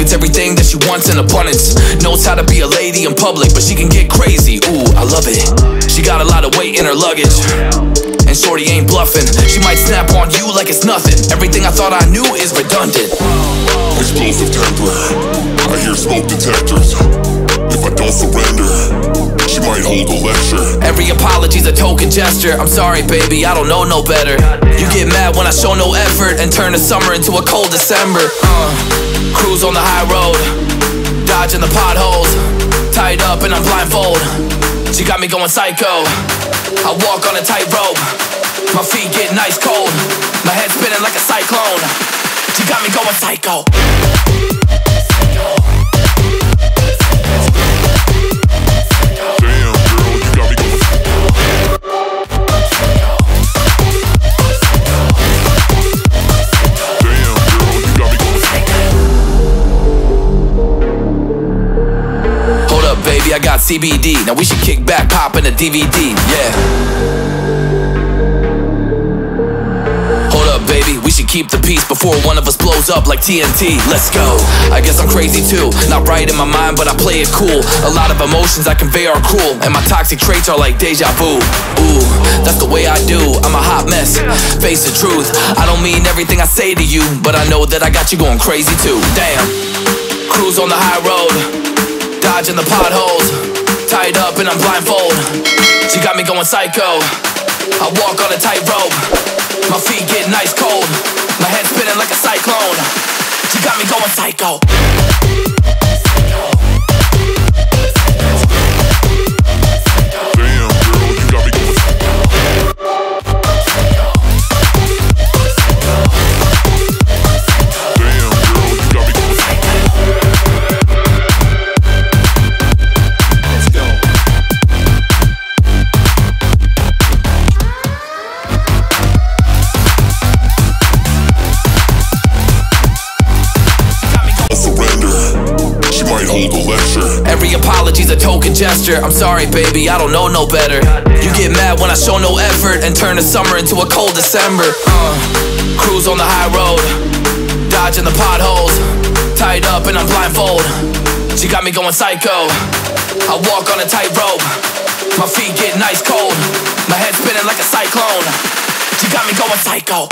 It's everything that she wants in abundance. Knows how to be a lady in public, but she can get crazy. Ooh, I love it. She got a lot of weight in her luggage, and shorty ain't bluffing. She might snap on you like it's nothing. Everything I thought I knew is redundant. Explosive temper, I hear smoke detectors. If I don't surrender, she might hold a lecture. Every apology's a token gesture. I'm sorry, baby, I don't know no better. You get mad when I show no effort and turn the summer into a cold December. Cruise on the high road, dodging the potholes, tied up and I'm blindfold. She got me going psycho. I walk on a tightrope, my feet getting ice cold, my head spinning like a cyclone. She got me going psycho. Baby, I got CBD. Now we should kick back, pop in a DVD, yeah. Hold up, baby, we should keep the peace before one of us blows up like TNT. Let's go. I guess I'm crazy too. Not right in my mind, but I play it cool. A lot of emotions I convey are cruel, and my toxic traits are like deja vu. Ooh, that's the way I do. I'm a hot mess, face the truth. I don't mean everything I say to you, but I know that I got you going crazy too. Damn. Cruise on the high road, dodging the potholes, tied up and I'm blindfold. She got me going psycho. I walk on a tightrope, my feet getting ice cold, my head spinning like a cyclone. She got me going psycho. Every apology's a token gesture. I'm sorry, baby, I don't know no better. You get mad when I show no effort and turn the summer into a cold December. Cruise on the high road, dodging the potholes, tied up and I'm blindfold. She got me going psycho. I walk on a tightrope, my feet getting ice cold, my head spinning like a cyclone. She got me going psycho.